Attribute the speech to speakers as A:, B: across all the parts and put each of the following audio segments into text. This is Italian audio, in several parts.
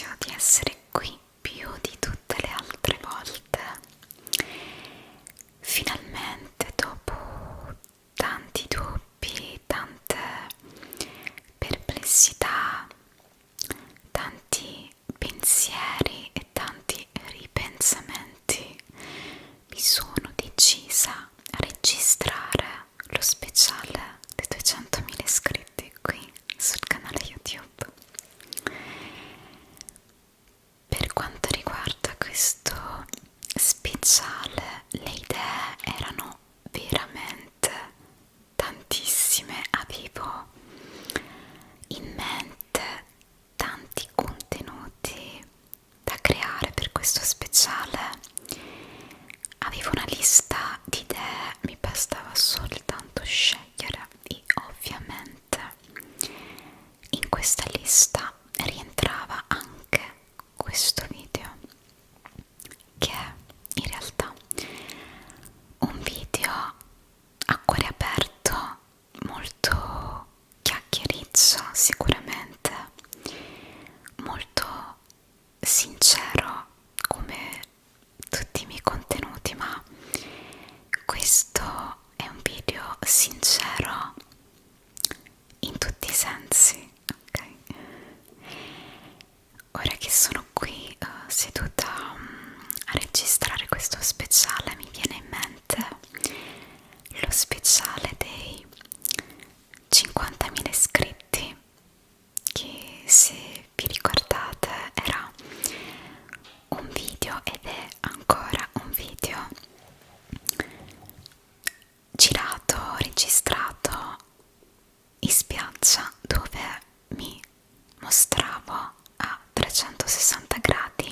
A: ringrazio di essere qui più di tutte le altre volte. Finalmente, dopo tanti dubbi, tante perplessità, tanti pensieri e tanti ripensamenti, mi sono decisa a registrare lo speciale dei 200.000 iscritti qui sul canale YouTube. Per quanto riguarda questo speciale, le idee erano veramente tantissime, avevo in mente tanti contenuti da creare per questo speciale, avevo una lista di idee, mi bastava soltanto scegliere e ovviamente in questa lista rientrava anche questo video, che è in realtà un video a cuore aperto, molto chiacchiericcio sicuramente, molto sincero come tutti i miei contenuti, ma questo è un video sincero in tutti i sensi, ok? Ora che sono qui seduta a registrare questo speciale, mi viene in mente lo speciale dei 50.000 iscritti, che se vi ricordate era un video ed è ancora un video girato, registrato in spiaggia, dove mi mostravo a 360 gradi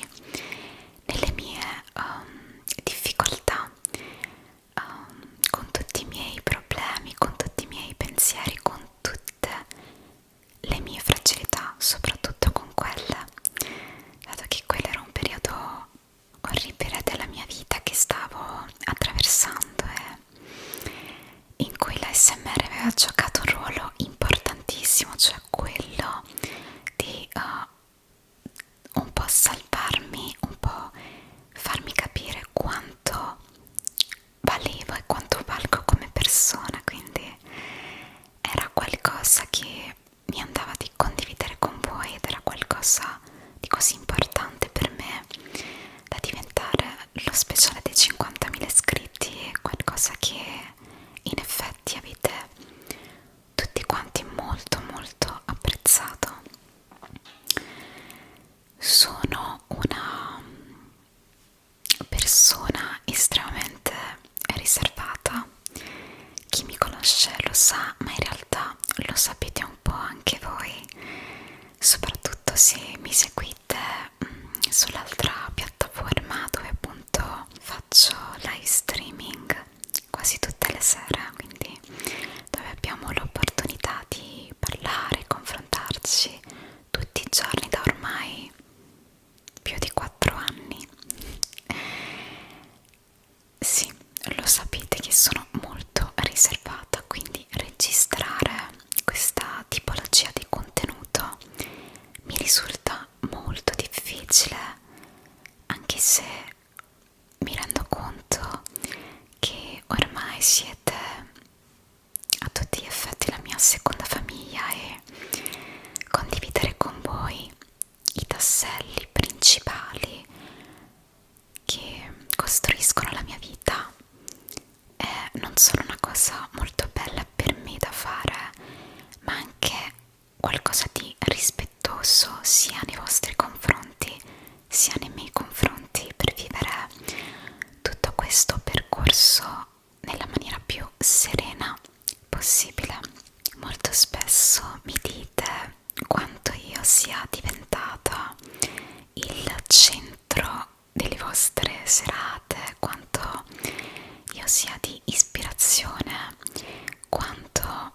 A: nelle mie difficoltà, con tutti i miei problemi, con tutti i miei pensieri, con tutte le mie fragilità, soprattutto con quelle, dato che quello era un periodo orribile della mia vita che stavo attraversando e in cui l'ASMR aveva giocato un ruolo importantissimo, cioè quello di un po' salvarmi, un po' farmi capire quanto valevo e quanto valgo come persona, quindi era qualcosa che mi andava di condividere con voi ed era qualcosa di così importante per me da diventare lo speciale dei 50.000 iscritti, e qualcosa che in effetti avete tutti quanti molto molto apprezzato. Sono una persona estremamente riservata, chi mi conosce lo sa, ma in realtà lo sapete un po' anche voi, soprattutto se mi seguite sull'altra piattaforma dove appunto faccio live streaming quasi tutte le sere, quindi dove abbiamo l'opportunità di parlare, confrontarci tutti i giorni da ormai più di 4 anni. Sì, lo sapete che sono molto riservata, quindi registrare questa tipologia di contenuto mi risulta molto difficile, anche se mi rendo conto che ormai siete a tutti gli effetti la mia seconda famiglia e condividere con voi i tasselli principali che costruiscono la mia vita è non solo una cosa molto bella per me da fare, ma anche qualcosa di rispettoso sia nei vostri confronti sia nei miei confronti, per vivere tutto questo percorso nella maniera più serena possibile. Molto spesso mi dite quanto io sia diventata il centro delle vostre serate, quanto io sia di ispirazione, quanto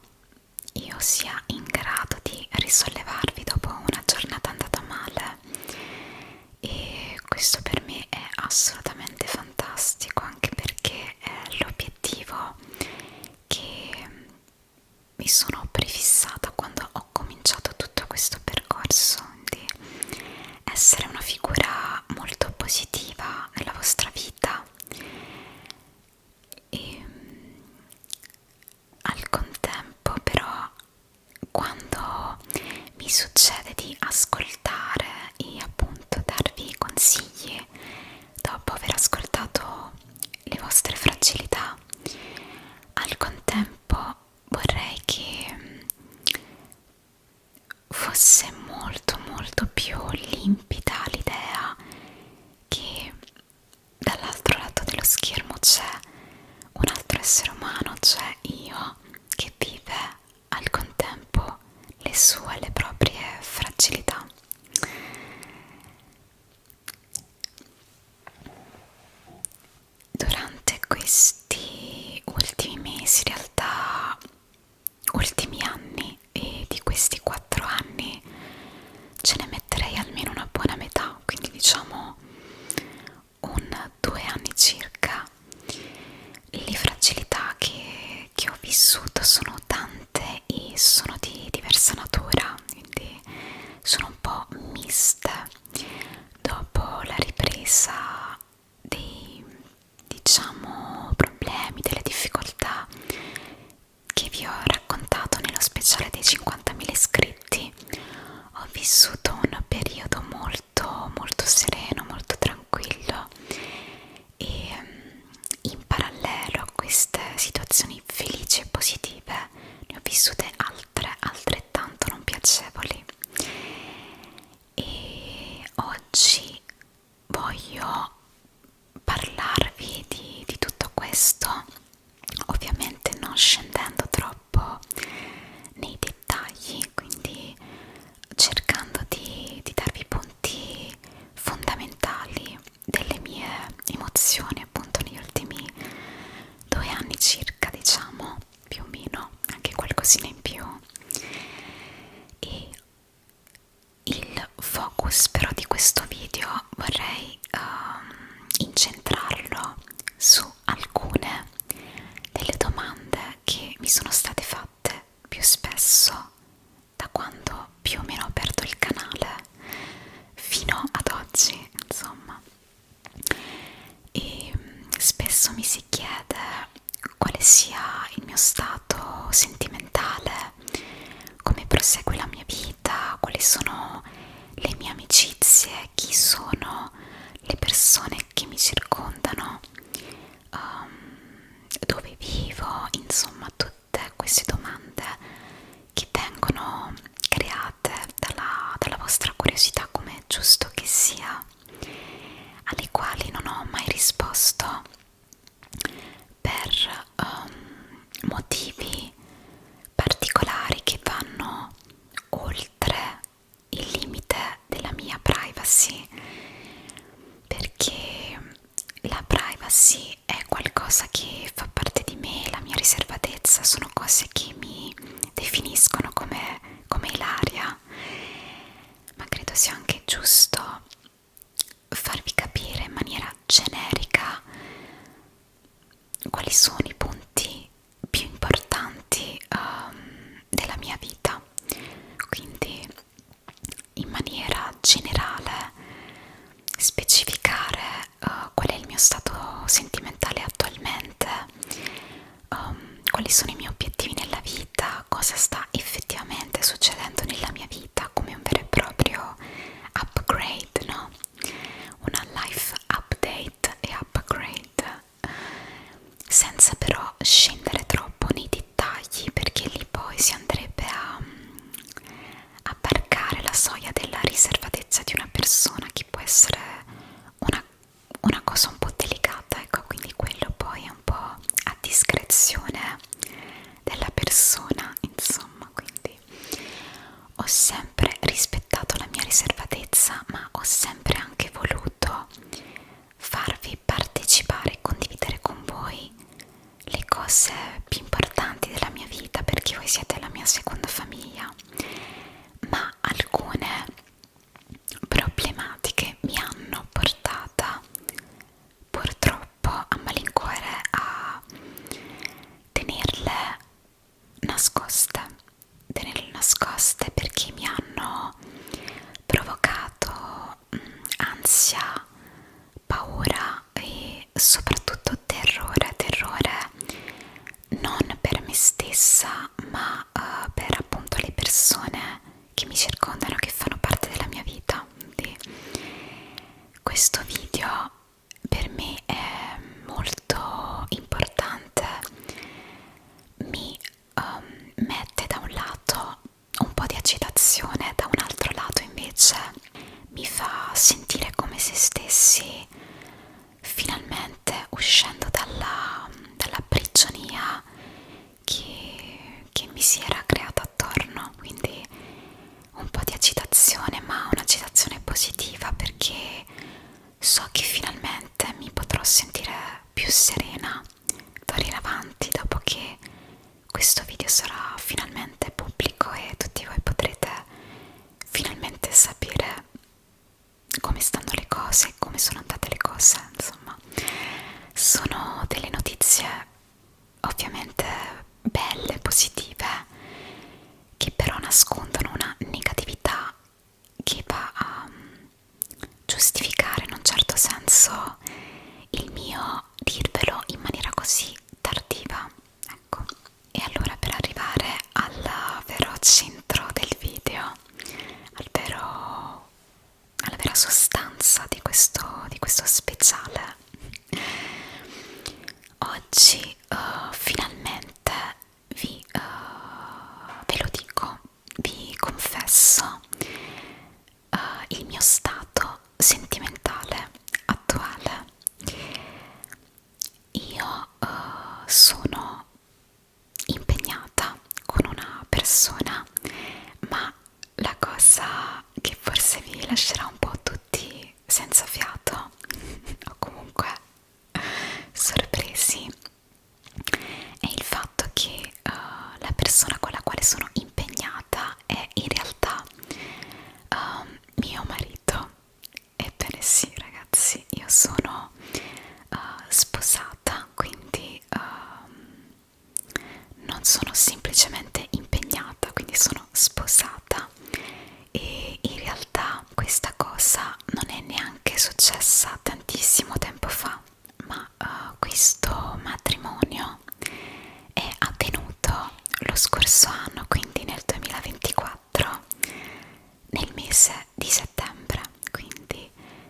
A: io sia in grado di risollevarvi dopo una giornata andata male, e oggi voglio parlarvi di tutto questo, ovviamente non scendendo troppo nei dettagli, quindi cercando di darvi punti fondamentali delle mie emozioni appunto negli ultimi 2 anni circa, diciamo, più o meno, anche qualcosina in più. E il focus però di questo video vorrei incentrarlo su alcune delle domande che mi sono state fatte più spesso da quando più o meno ho aperto il canale fino ad oggi, insomma. E spesso mi si chiede quale sia il mio stato sentimentale, come prosegue la mia vita, quali sono le mie amicizie, chi sono le persone che mi circondano, dove vivo, insomma tutte queste domande che vengono create dalla vostra curiosità, come è giusto che sia, alle quali non ho mai risposto per motivi particolari che vanno oltre il limite della mia privacy, perché la privacy è qualcosa che fa parte di me, la mia riservatezza sono cose che mi definiscono come Ilaria, ma credo sia anche giusto farvi capire in maniera generica quali sono i punti più importanti della mia vita. Quindi in maniera generale specificare qual è il mio stato sentimentale attualmente, quali sono i miei obiettivi nella vita, cosa sta effettivamente succedendo nella mia vita, come un vero e proprio upgrade, no? Una life update e upgrade, senza però scendere troppo nei dettagli, perché lì poi si andrebbe a varcare la soglia della riservatezza di una persona, che può essere una cosa un po' delicata, ecco, quindi quello poi è un po' a discrezione della persona, insomma. Quindi ho sempre rispettato la mia riservatezza, ma ho sempre anche voluto farvi partecipare e condividere con voi le cose più importanti della mia vita, perché voi siete la mia seconda famiglia. Ma alcune problematiche mi hanno portata purtroppo a malincuore a tenerle nascoste perché mi hanno provocato ansia, paura e soprattutto terrore non per me stessa, ma per appunto le persone che mi circondano, che fanno parte della mia vita. Quindi questo video per me è molto importante, mi mette da un lato un po' di agitazione, da un altro lato invece mi fa sentire come se stessi finalmente uscendo dalla prigionia che mi si era creata attorno. Quindi un po' di agitazione, ma un'agitazione positiva, perché so che finalmente mi potrò sentire più serena d'ora in avanti, dopo che questo video sarà finalmente pubblico e tutti voi potrete finalmente sapere come stanno le cose, come sono andate le cose. Insomma, sono delle notizie ovviamente belle, positive, che però nascondono una negatività che va a giustificare in un certo senso il mio dirvelo in maniera così tardiva, ecco. E allora, per arrivare al vero centro del video, alla vera sostanza di questo speciale, oggi finalmente ve lo dico, vi confesso il mio stato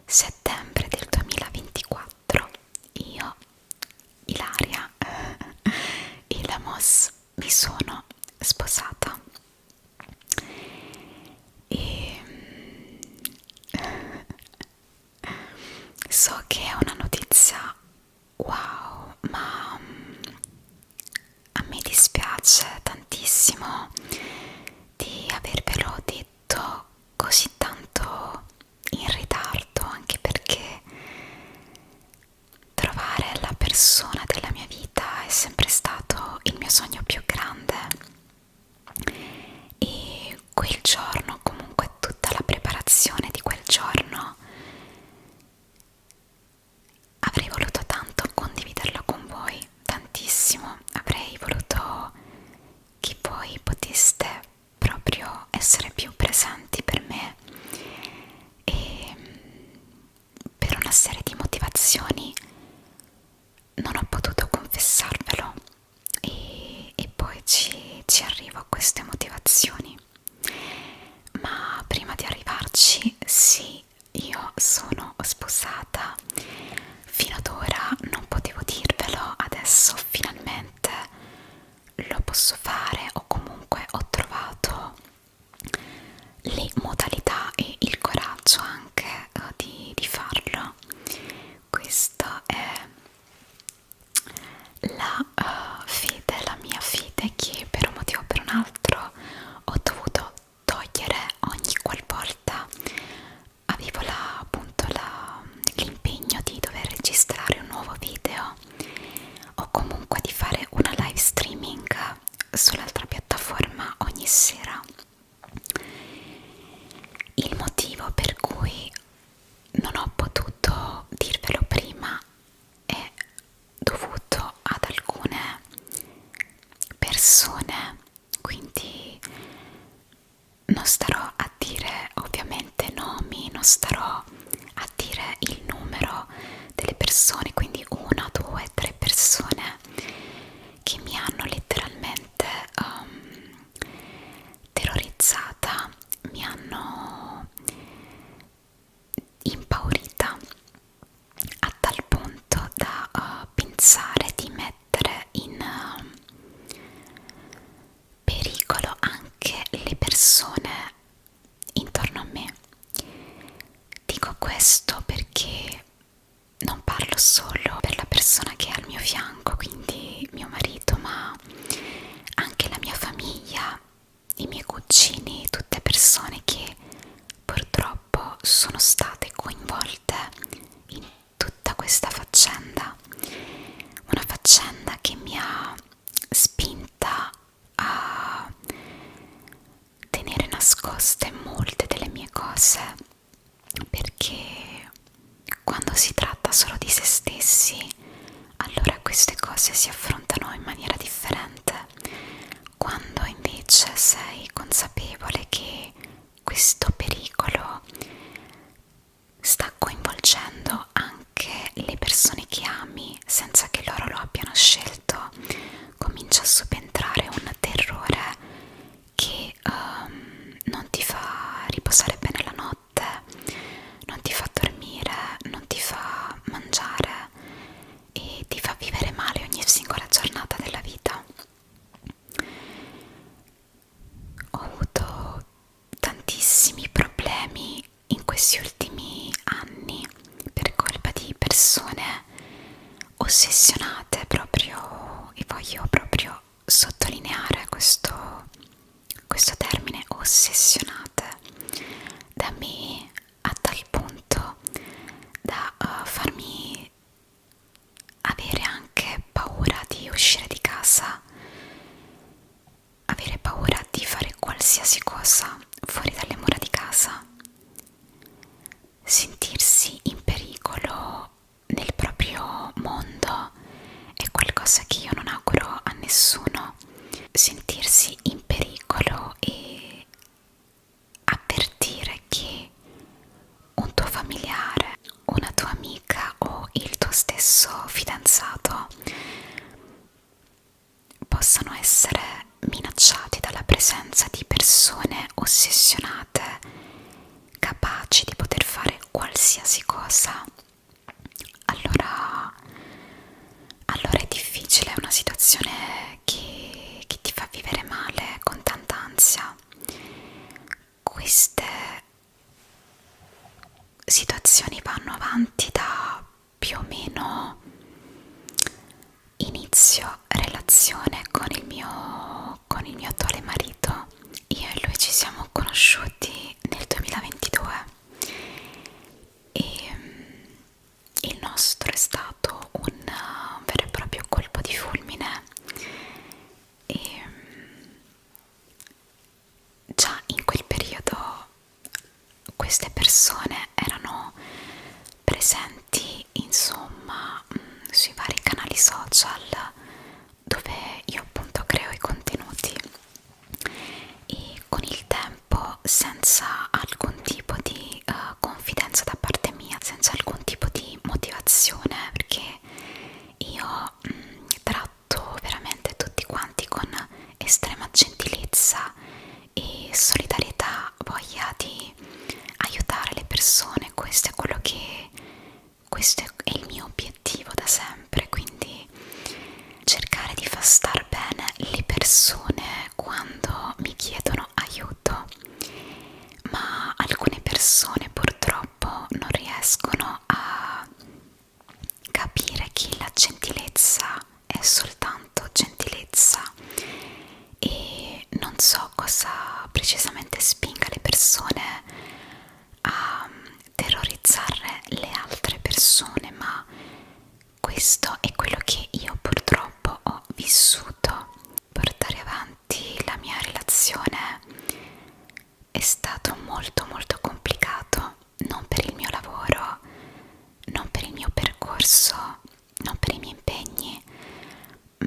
A: settembre del 2024 io, Ilaria Ilamos, mi sono sposata e so che è una notizia wow, ma a me dispiace tantissimo di avervelo detto così tanto in ritardo, anche perché trovare la persona della mia vita è sempre stato il mio sogno più grande e quel giorno, comunque tutta la preparazione di quel giorno, avrei voluto tanto condividerlo con voi, tantissimo, avrei voluto che voi poteste proprio essere più presenti per me e per una serie di motivazioni non ho potuto confessarvelo e poi ci arrivo a queste motivazioni. Ma prima di arrivarci, sì, io sono sposata. Fino ad ora non potevo dirvelo, adesso finalmente lo posso fare, o comunque ho trovato le modalità e il coraggio anche di farlo. Questa è la fede, la mia fede, che per un motivo o per un altro ho dovuto togliere ogni qualvolta avevo l'impegno di dover registrare un nuovo video o comunque di fare una live streaming sull'altra piattaforma ogni sera. Il motivo per cui non ho potuto dirvelo prima è dovuto ad alcune persone, quindi non starò a dire ovviamente nomi, non starò a dire il numero delle persone, quindi una, due, tre persone che mi hanno letteralmente terrorizzata, mi hanno impaurita a tal punto da pensare di mettere in pericolo anche le persone intorno a me. Dico questo perché non parlo solo per la persona che è al mio fianco, quindi mio marito, ma anche la mia famiglia, i miei cugini, tutte persone che purtroppo sono state coinvolte in tutta questa faccenda, una faccenda che mi ha spinta a tenere nascoste molte delle mie cose, perché quando si tratta solo di se stessi, allora queste cose si affrontano in maniera differente. Quando invece sei consapevole che questo pericolo sta coinvolgendo anche le persone che ami senza che loro lo abbiano scelto, comincia a subentrare un terrore che non ti fa riposare bene la notte, non ti fa dormire, non ti fa mangiare e ti fa vivere male ogni singola giornata della vita. Ho avuto tantissimi problemi in questi ultimi anni per colpa di persone ossessionate proprio, e voglio proprio sottolineare questo termine, ossessionate, da me a tal punto da farmi avere anche paura di uscire di casa, avere paura di fare qualsiasi cosa fuori dalle mura di casa, sentirsi in pericolo nel proprio mondo è qualcosa che io non auguro a nessuno. Sentirsi in pericolo e avvertire che un tuo familiare, una tua amica o il tuo stesso fidanzato possano essere minacciati dalla presenza di persone ossessionate, capaci di poter fare qualsiasi cosa cosa, allora, allora è difficile, è una situazione che ti fa vivere male con tanta ansia. Queste situazioni vanno avanti da più o meno inizio relazione con il mio attuale marito. Io e lui ci siamo conosciuti nel 2022 e il nostro è stato un vero e proprio colpo di fulmine. E già in quel periodo queste persone erano presenti, insomma, sui vari canali social dove io appunto creo i contenuti, e con il tempo, senza alcun tipo di confidenza da parte mia, senza alcun tipo di motivazione, perché io tratto veramente tutti quanti con estrema gentilezza e solidarietà, voglia di aiutare le persone. Questo è il mio obiettivo da sempre, quindi cercare di far star bene le persone quando mi chiedono aiuto. Ma alcune persone purtroppo non riescono a capire che la gentilezza è soltanto gentilezza, e non so cosa precisamente spinga le persone a terrorizzare le altre persone, ma questo è quello che io purtroppo ho vissuto. Portare avanti la mia relazione è stato molto molto complicato, non per il mio lavoro, non per il mio percorso, non per i miei impegni,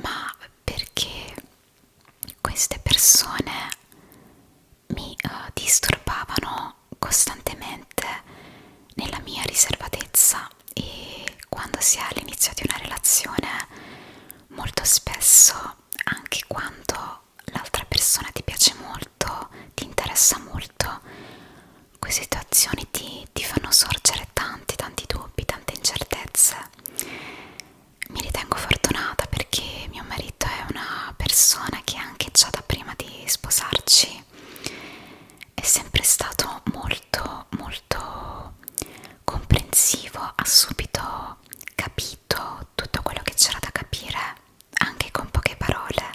A: ma perché queste persone mi disturbavano costantemente nella mia riservatezza, e quando si è all'inizio di una relazione, molto spesso, anche quando l'altra persona ti piace molto, ti interessa molto, queste situazioni ti fanno sorgere tanti dubbi, tante incertezze. Mi ritengo fortunata perché mio marito è una persona che anche già da prima di sposarci è sempre stato molto molto comprensivo, ha subito capito tutto quello che c'era da capire, anche con poche parole,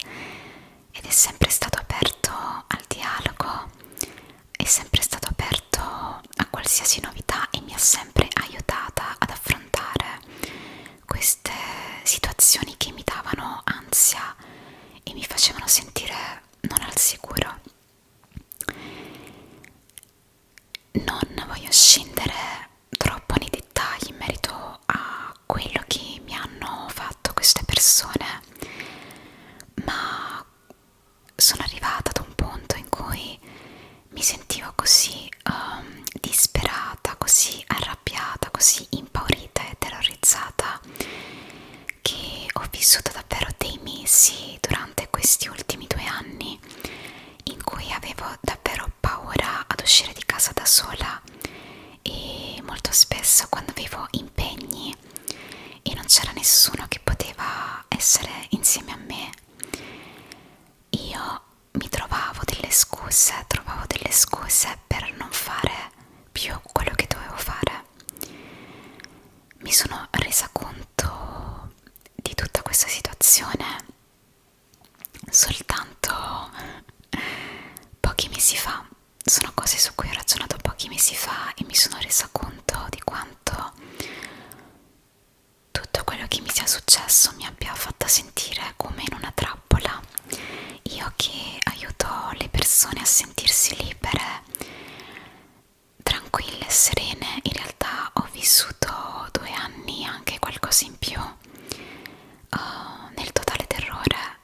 A: ed è sempre stato aperto al dialogo, è sempre stato aperto a qualsiasi novità e mi ha sempre aiutata ad affrontare queste situazioni che mi davano ansia e mi facevano sentire non al sicuro. Non voglio scendere troppo nei dettagli in merito a quello che mi hanno fatto queste persone, ma sono arrivata ad un punto in cui mi sentivo così disperata, così arrabbiata, così impaurita e terrorizzata, che ho vissuto davvero dei mesi durante questi ultimi 2 anni in cui avevo davvero paura ad uscire di casa da sola, e molto spesso quando avevo impegni e non c'era nessuno che poteva essere insieme a me, io trovavo delle scuse per non fare più quello che dovevo fare. Mi sono resa conto di tutta questa situazione soltanto pochi mesi fa. Sono cose su cui ho ragionato pochi mesi fa e mi sono resa conto di quanto tutto quello che mi sia successo mi abbia fatta sentire come in una trappola. Io che aiuto le persone a sentirsi libere, tranquille e serene, in realtà ho vissuto 2 anni, anche qualcosa in più, nel totale terrore,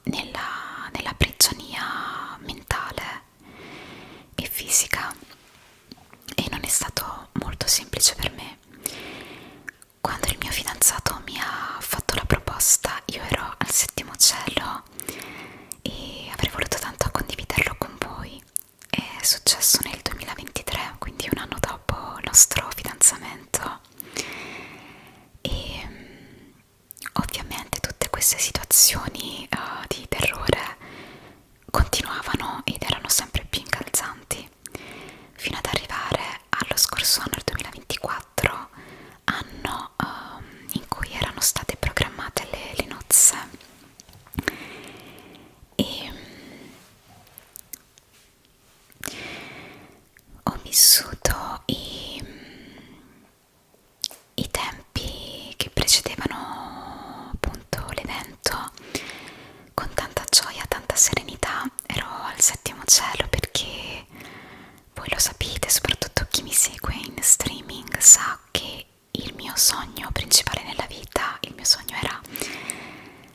A: nella prigionia mentale e fisica, e non è stato molto semplice per me. Quando il mio fidanzato mi ha fatto la proposta, io ero al 7° cielo e avrei voluto tanto condividerlo con voi. È successo nel 2023, quindi un anno dopo il nostro fidanzamento, queste situazioni di terrore continuavano ed erano sempre più incalzanti, fino ad arrivare allo scorso anno, il 2024, anno in cui erano state programmate le nozze. E ho vissuto i tempi che precedevano appunto l'evento con tanta gioia, tanta serenità. Ero al settimo cielo perché voi lo sapete, soprattutto chi mi segue in streaming sa che il mio sogno principale nella vita, il mio sogno era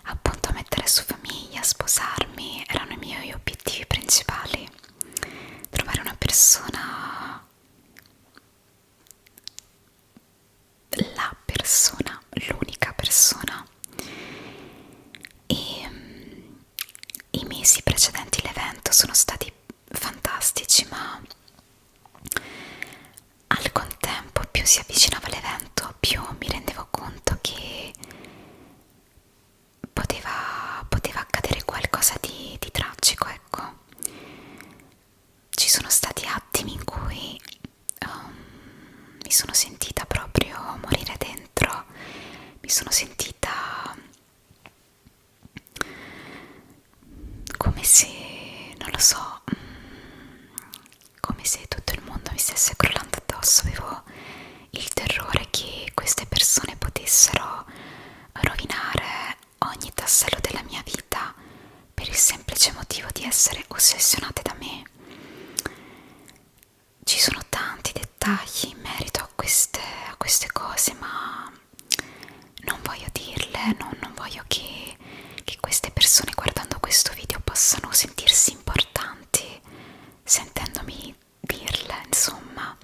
A: appunto mettere su famiglia, sposarmi, erano i miei obiettivi principali. Trovare una persona, la persona, l'unica persona. E i mesi precedenti l'evento sono stati fantastici, ma al contempo più si avvicinava l'evento, più mi rendevo conto che poteva accadere qualcosa di tragico, ecco. Ci sono stati attimi in cui mi sono sentita proprio morire dentro, mi sono sentita come se, non lo so, come se tutto il mondo mi stesse crollando addosso. Avevo il terrore che queste persone potessero rovinare ogni tassello della mia vita per il semplice motivo di essere ossessionate da me. Ci sono tanti dettagli in merito a queste cose, ma non voglio dirle, non voglio che queste persone guardando questo video possano sentirsi importanti sentendomi dirle, insomma.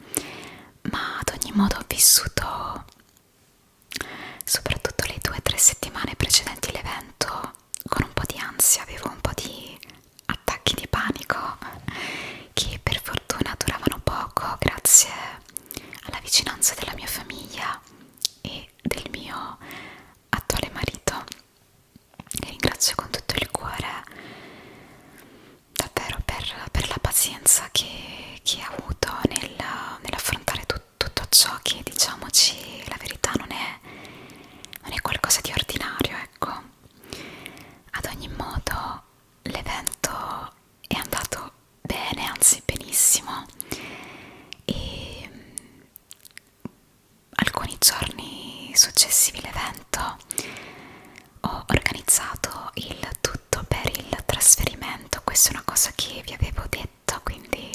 A: Ma ad ogni modo ho vissuto soprattutto le 2 o 3 settimane precedenti l'evento con un po' di ansia, avevo un po' di attacchi di panico che per fortuna duravano poco grazie alla vicinanza della mia famiglia e del mio attuale marito, che ringrazio con tutto il cuore davvero per la pazienza che ha avuto nell'affrontare tutto ciò che, diciamoci la verità, non è qualcosa di ordinario, ecco. Ad ogni modo l'evento è andato bene, anzi benissimo, e alcuni giorni successivi all'evento ho organizzato il tutto per il trasferimento. Questa è una cosa che vi avevo detto, quindi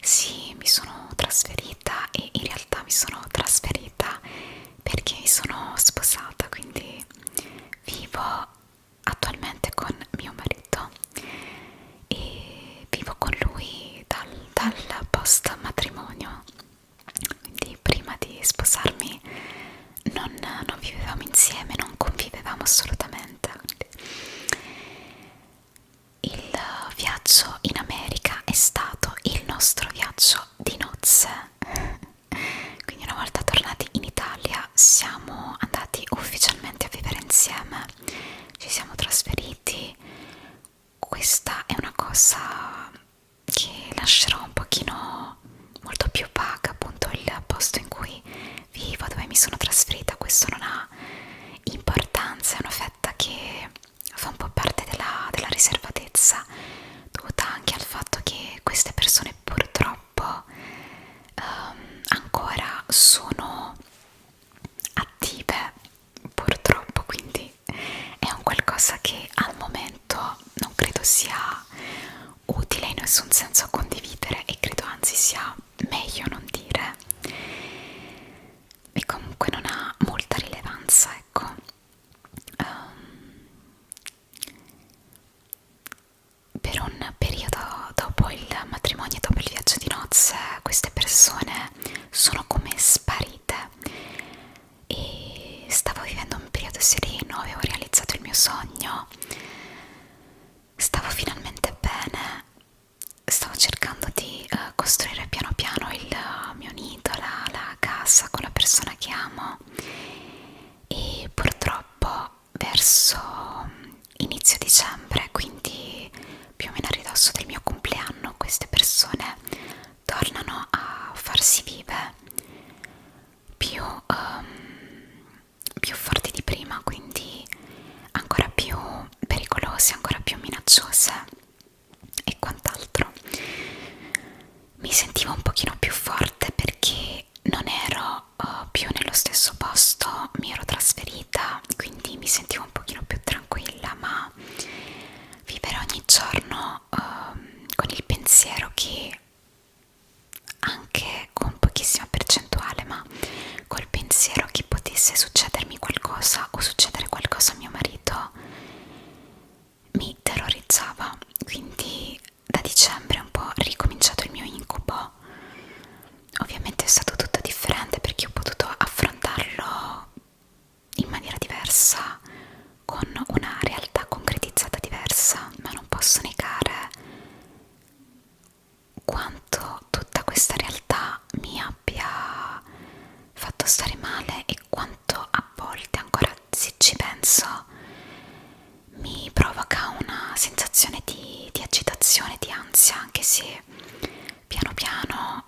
A: sì, mi sono trasferita, e in realtà mi sono trasferita perché mi sono sposata, quindi vivo attualmente con mio marito e vivo con lui dal post matrimonio. Quindi prima di sposarmi non vivevamo insieme, non convivevamo assolutamente. Il viaggio in America è stato il nostro viaggio di nozze. Quindi una volta tornati in Italia siamo andati ufficialmente a vivere insieme, ci siamo trasferiti. Questa è una cosa che lascerò un pochino molto più vaga, appunto il posto in cui vivo, dove mi sono trasferita. Questo non ha importanza, è una fetta che fa un po' parte della riservatezza, dovuta anche al fatto che queste persone purtroppo ancora sono attive, purtroppo, quindi è un qualcosa che al momento non credo sia utile in nessun senso condividere, e credo anzi sia meglio non dire, e comunque non ha molta rilevanza, ecco. Per un periodo dopo il matrimonio e dopo il viaggio di nozze queste persone sono come sparite, e stavo vivendo un periodo sereno, avevo realizzato il mio sogno, stavo finalmente bene, stavo cercando di costruire piano piano il mio nido, la casa con la persona che amo, e purtroppo verso minacciose e quant'altro. Mi sentivo un pochino più forte perché non ero più nello stesso posto, mi ero trasferita, quindi mi sentivo un pochino più tranquilla, ma vivere ogni giorno con il pensiero che, anche con pochissima percentuale, ma col pensiero che potesse succedermi qualcosa o succedere qualcosa a mio marito, mi terrorizzava. Quindi da dicembre è un po' ricominciato il mio incubo. Ovviamente è stato tutto differente perché ho potuto affrontarlo in maniera diversa, con una realtà concretizzata diversa, ma non posso negare quanto tutta questa realtà mi abbia fatto stare male e quanto a volte, ancora se ci penso, mi provoca una sensazione di agitazione, di ansia, anche se piano piano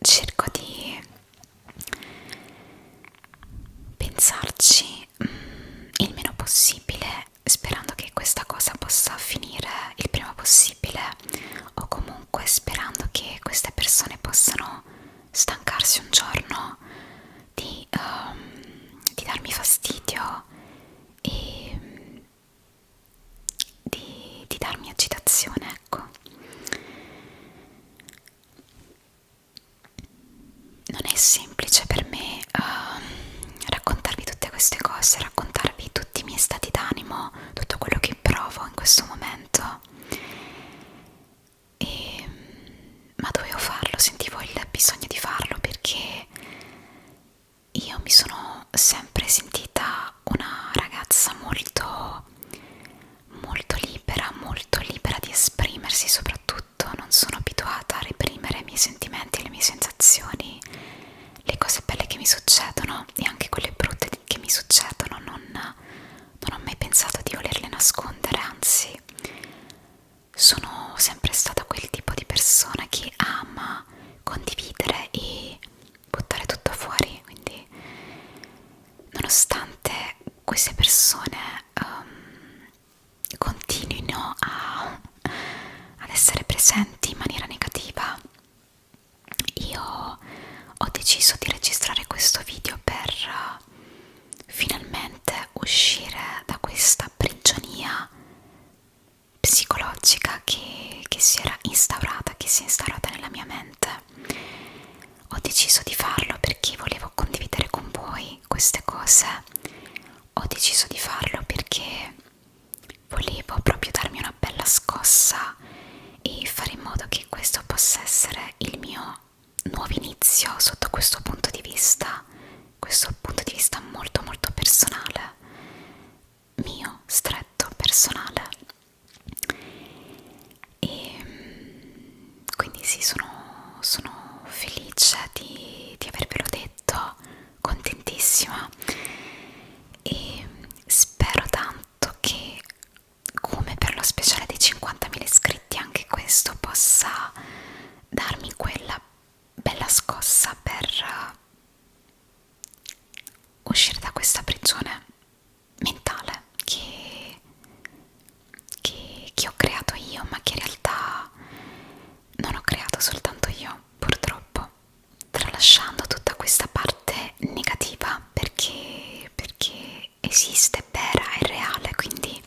A: cerco di pensarci il meno possibile, sperando che questa cosa possa finire il prima possibile, o comunque sperando che queste persone possano stancarsi un giorno di darmi fastidio e di darmi agitazione, ecco. Non è semplice per me raccontarvi tutte queste cose, raccontarvi tutti i miei stati d'animo, tutto quello che provo in questo momento, ma dovevo farlo, sentivo il bisogno di farlo perché io mi sono sempre sentita una ragazza molto libera di esprimersi, soprattutto non sono abituata a reprimere i miei sentimenti e le mie sensazioni, le cose belle che mi succedono e anche quelle brutte che mi succedono, non ho mai pensato di volerle nascondere, anzi sono sempre stata quel tipo di persona che ama condividere e buttare tutto fuori, quindi nonostante queste persone continuino ad essere presenti in maniera negativa, io ho deciso di registrare questo video per finalmente uscire da questa prigionia psicologica che si era instaurata, che si è instaurata nella mia mente. Ho deciso di farlo perché volevo condividere con voi queste cose. Ho deciso di farlo perché volevo proprio darmi una bella scossa e fare in modo che questo possa essere il mio nuovo inizio sotto questo punto di vista molto molto personale, mio, stretto, personale. E quindi sì, sono felice di avervelo detto, contentissima, e spero tanto che, come per lo speciale dei 50.000 iscritti, anche questo possa darmi quella bella scossa per uscire da questa prigione mentale che ho creato io, ma che in realtà non ho creato soltanto io, purtroppo, tralasciando tutta questa parte negativa perché esiste, è vera, è reale, quindi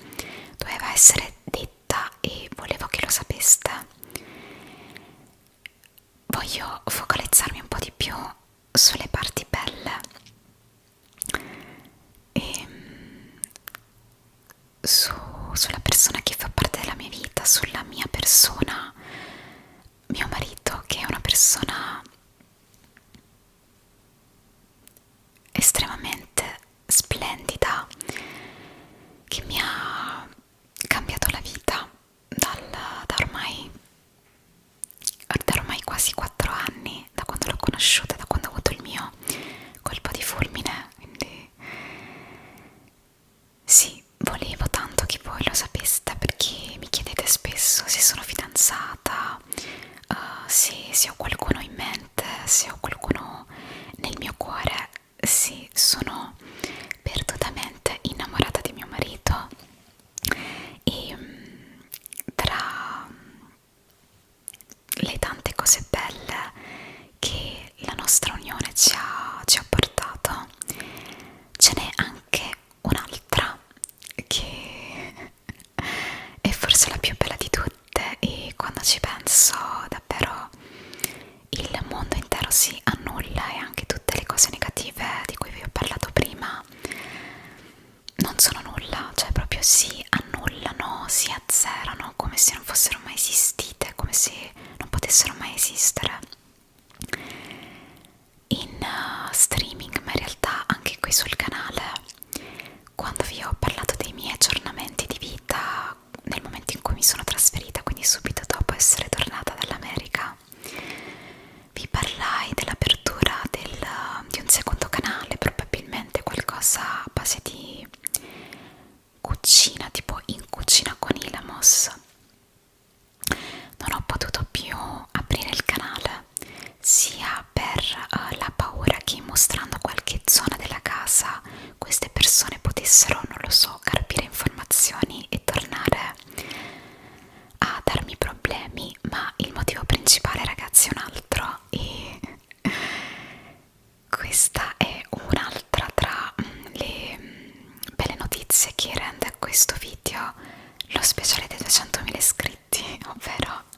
A: doveva essere detta e volevo che lo sapeste. Voglio focalizzarmi un po' di più sulle parti belle e sulla persona che fa parte della mia vita, sulla mia persona, mio marito, che è una persona estremamente splendida, che mi ha cambiato la vita da ormai quasi 4 anni, da quando l'ho conosciuta, da quando ho avuto il mio colpo di fulmine. Quindi sì, volevo tanto che voi lo sapeste perché mi chiedete spesso se sono fidanzata, se ho qualcuno in mente, se ho qualcuno nel mio cuore. Sì, sono mostrando qualche zona della casa, queste persone potessero, non lo so, carpire informazioni e tornare a darmi problemi, ma il motivo principale, ragazzi, è un altro, e questa è un'altra tra le belle notizie che rende questo video lo speciale dei 200.000 iscritti, ovvero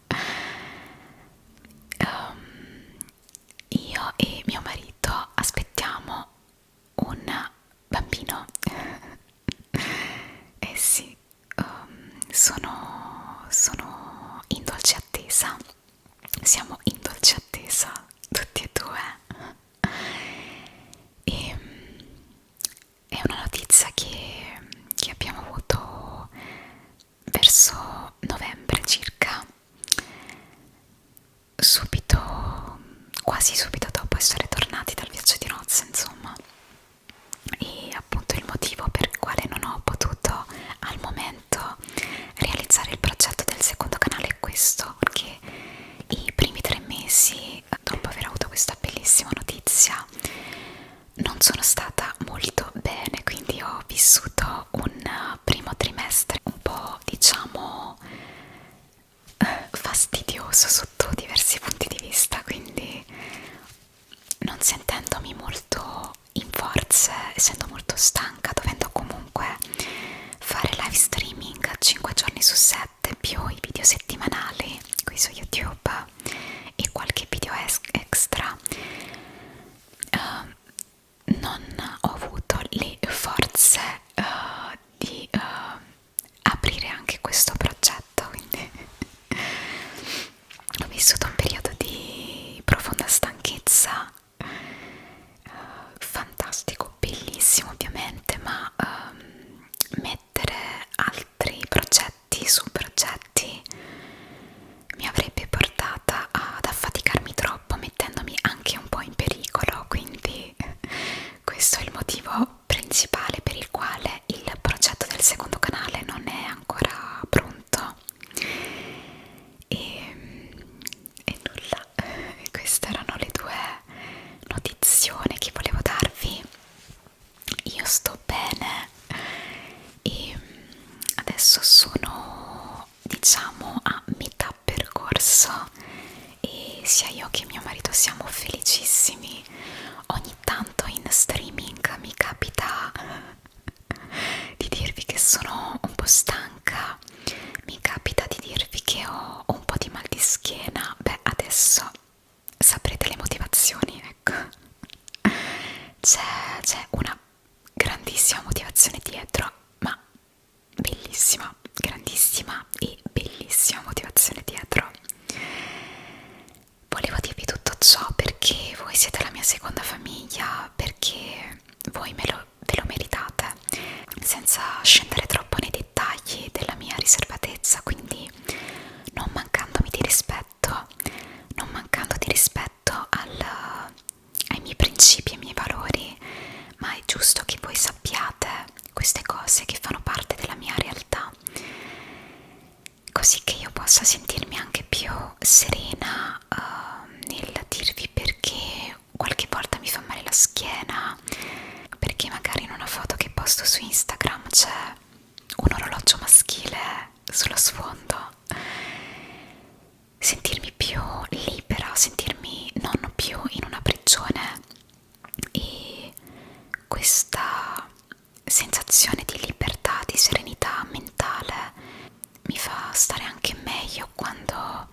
A: io e mio marito aspettiamo un bambino. Eh sì, sono in dolce attesa, siamo in dolce attesa tutti e due, e è una notizia che abbiamo avuto verso novembre circa, subito, quasi subito dopo essere tornati dal viaggio di nozze, insomma. E appunto il motivo per il quale non ho potuto al momento realizzare il progetto del secondo canale è questo, perché i primi 3 mesi dopo aver avuto questa bellissima notizia non sono stata molto bene, quindi ho vissuto un primo trimestre un po', diciamo, fastidioso sotto diversi punti di vista, quindi non sentendomi molto in forze, essendo molto stanca, dovendo comunque fare live streaming 5 giorni su 7 più i video settimanali qui su YouTube e qualche video extra, non ho avuto le forze di aprire anche questo progetto, quindi ho vissuto un periodo di profonda stanchezza, fantastico, bellissimo ovviamente, ma mettere altri progetti su progetti mi avrebbe portata ad affaticarmi troppo, mettendomi anche un po' in pericolo, quindi questo è il motivo principale per il quale il progetto del secondo canale non è ancora pronto. E nulla, queste erano le due notizione che volevo darvi. Io sto bene e adesso sono, diciamo, a metà percorso e sia io che mio marito siamo felicissimi. Ogni tanto in streaming mi capita di dirvi che sono un po' stanca, mi capita di dirvi che ho un po' di mal di schiena. Beh, adesso saprete le motivazioni, ecco. C'è una grandissima motivazione dietro, ma bellissima, grandissima e bellissima motivazione dietro. Volevo dirvi tutto ciò perché voi siete la mia seconda famiglia, perché voi ve lo meritate, senza scendere troppo nei dettagli della mia riservatezza, quindi non mancandomi di rispetto, non mancando di rispetto ai miei principi e ai miei valori, ma è giusto che voi sappiate queste cose che fanno parte della mia realtà, così che io possa sentirmi anche più serena nel dirvi perché qualche volta mi fa male la schiena, perché magari in una foto che posto su Instagram c'è un orologio maschile sullo sfondo. Sentirmi più libera, sentirmi non più in una prigione, e questa sensazione di libertà, di serenità mentale mi fa stare anche meglio quando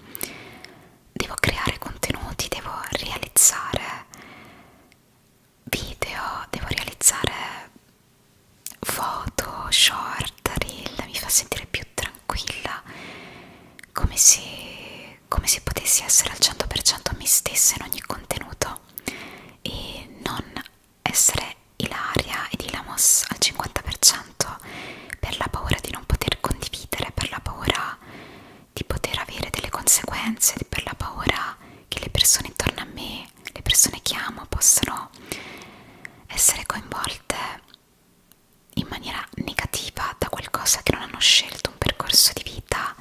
A: devo creare contenuti, devo realizzare video, devo realizzare foto, short, reel, mi fa sentire più tranquilla, come se potessi essere al 100% me stessa in ogni contenuto e non essere Ilaria ed Ilamos al 50% per la paura di non poter condividere, per la paura di poter avere delle conseguenze, per la paura che le persone intorno a me, le persone che amo, possano essere coinvolte in maniera negativa da qualcosa che non hanno scelto, un percorso di vita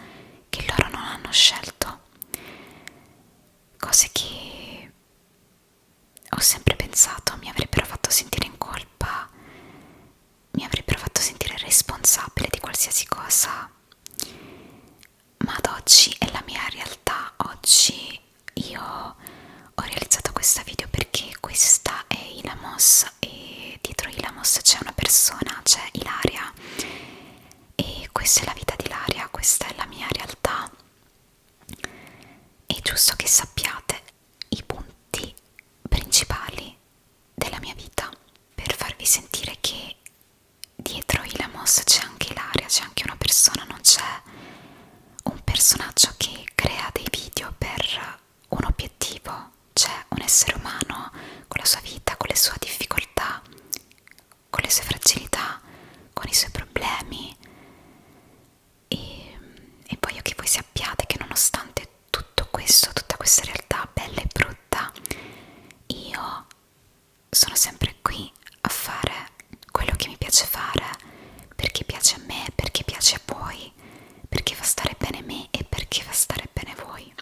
A: che loro non hanno scelto, cose che Ilamos, e dietro Ilamos c'è una persona, c'è Ilaria, e questa è la vita di Ilaria, questa è la mia realtà. È giusto che sappiate i punti principali della mia vita per farvi sentire che dietro Ilamos c'è anche Ilaria, c'è anche una persona, non c'è un personaggio che crea dei video per un obiettivo, c'è un essere umano con la sua vita, con le sue difficoltà, con le sue fragilità, con i suoi problemi, e voglio che voi sappiate che nonostante tutto questo, tutta questa realtà bella e brutta, io sono sempre qui a fare quello che mi piace fare, perché piace a me, perché piace a voi, perché fa stare bene me e perché fa stare bene voi.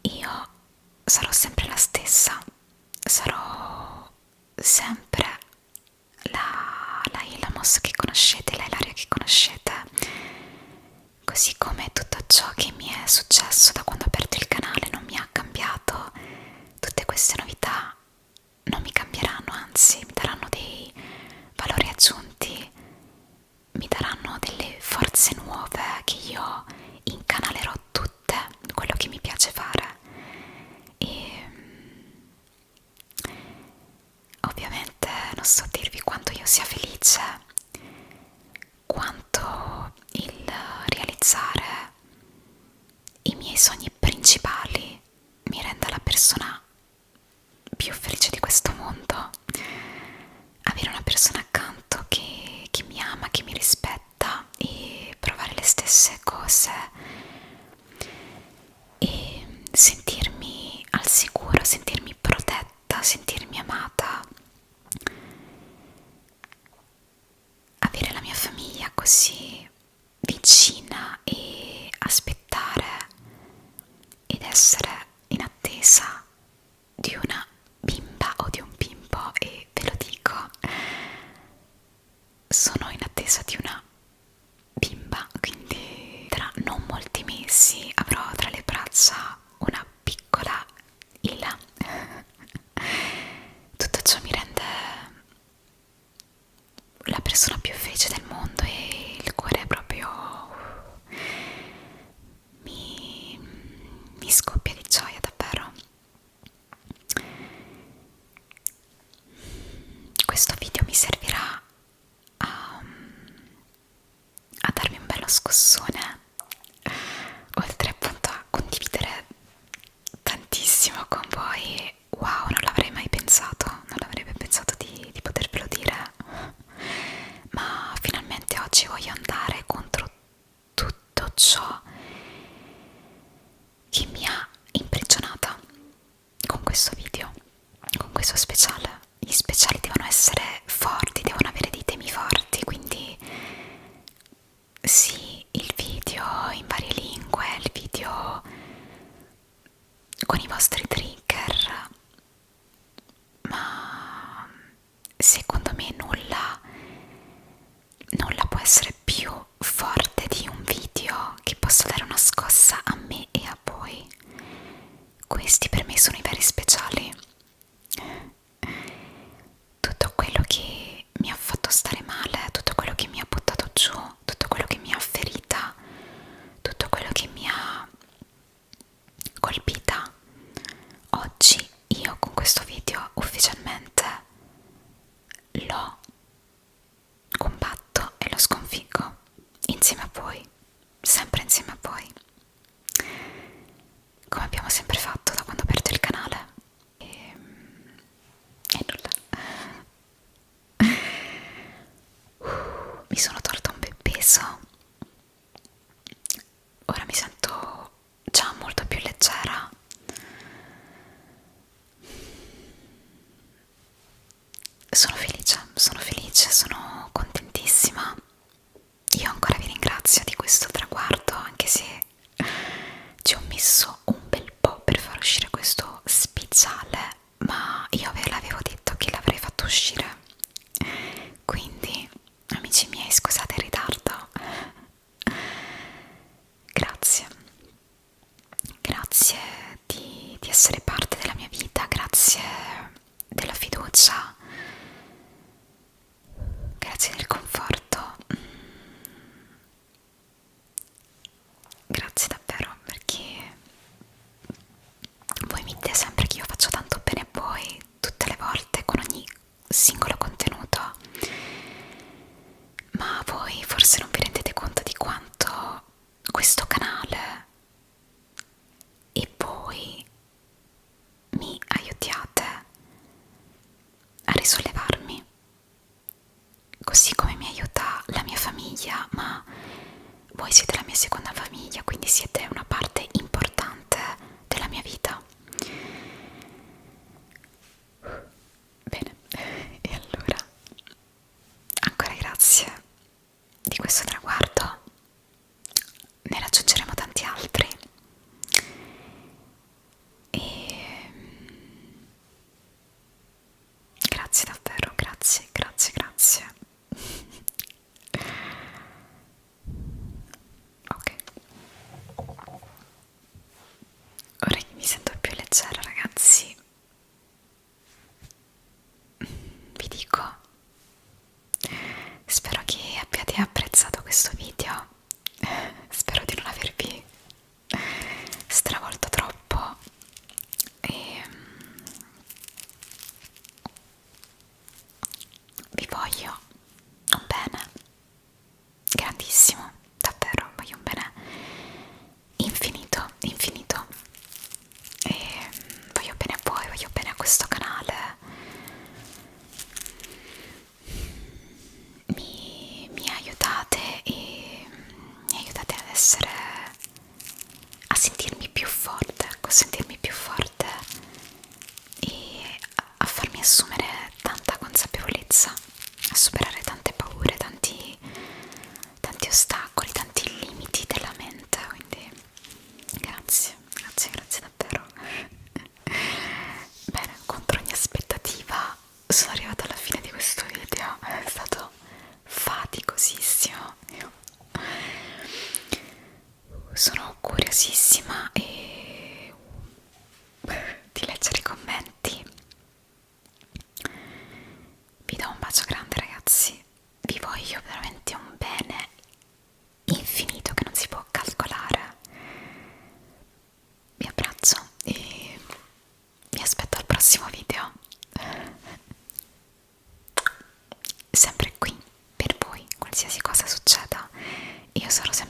A: Io sarò sempre la stessa, sarò sempre la Ilamos che conoscete, la Ilaria che conoscete, così come tutto ciò che mi è successo da quando ho aperto il canale non mi ha cambiato. Tutte queste novità non mi cambieranno, anzi mi daranno dei valori aggiunti, mi daranno delle forze nuove che io incanalerò tutte quello che mi piace fare. E ovviamente non so dirvi quanto io sia felice, quanto il realizzare i miei sogni principali mi renda la persona più felice di questo mondo. Avere una persona accanto che mi ama, che mi rispetta, e provare le stesse cose e sentirmi al sicuro, sentirmi protetta, sentirmi amata, avere la mia famiglia così vicina e aspettare ed essere in attesa di una bimba o di un bimbo, e ve lo dico, sono in attesa di una bimba, quindi tra non molti mesi avrò tra le braccia una piccola Ila. Tutto ciò mi rende la persona più felice del mondo e il cuore proprio mi scoppia di gioia, davvero. Questo video mi servirà a darmi un bello scossone, oltre appunto a condividere tantissimo con voi. Wow, non l'avrei mai pensato, non l'avrei mai pensato di potervelo dire, ma finalmente oggi voglio andare contro tutto ciò che mi ha imprigionata con questo video, con questo speciale. Gli speciali devono essere forti, devono avere dei temi forti, quindi sì, il video in varie lingue, il video con i vostri trigger, ma secondo me nulla può essere più forte di un video che possa dare una scossa a me e a voi. Questi per me sono i veri speciali. Tutto quello che mi ha fatto stare male, tutto quello che mi ha buttato giù, tutto quello che mi ha ferita, tutto quello che mi ha colpita, oggi io con questo video ufficialmente lo combatto e lo sconfiggo insieme a voi, sempre insieme a voi, come abbiamo sempre fatto da quando ho aperto il canale. E nulla, mi sono tolta un bel peso, ora mi sento già molto più leggera. Sono felice, sono contentissima. Io ancora vi ringrazio di questo traguardo, anche se ci ho messo un bel po' per far uscire questo speciale, ma io ve l'avevo detto che l'avrei fatto uscire. Quindi, amici miei, scusate il ritardo. Grazie. Grazie di essere parte della mia vita, grazie fiducia, grazie del conforto. Grazie davvero, perché voi mi dite sempre che io faccio tanto bene a voi, tutte le volte, con ogni singolo contenuto, ma voi forse non vi rendete conto di quanto questo canale e voi mi aiutiate a risollevarmi, così come mi aiuta la mia famiglia, ma voi siete la mia seconda famiglia, quindi siete una parte importante della mia vita. Bene, e allora ancora grazie di questo traguardo, ne raggiungeremo tanti altri e grazie davvero, grazie, grazie, grazie. Ok, ora che mi sento più leggera, ragazzi, vi dico, spero che abbiate apprezzato questo video, spero di non avervi stravolto troppo e vi voglio un bene grandissimo, davvero voglio un bene infinito, infinito, e voglio bene a voi, voglio bene a questo canale. Mi aiutate e mi aiutate ad essere, a sentirmi più forte, ecco, a sentirmi più forte e a farmi assumere tanta consapevolezza, a superare tante paure, tanti ostacoli, tanti limiti della mente, quindi grazie, grazie, grazie davvero. Bene, contro ogni aspettativa sono arrivata alla fine di questo video, è stato faticosissimo. Io sono curiosissima di leggere i commenti. Vi do un bacio grande, ragazzi, vi voglio veramente un bene infinito che non si può calcolare. Vi abbraccio e vi aspetto al prossimo video, sempre qui per voi, qualsiasi cosa succeda io sarò sempre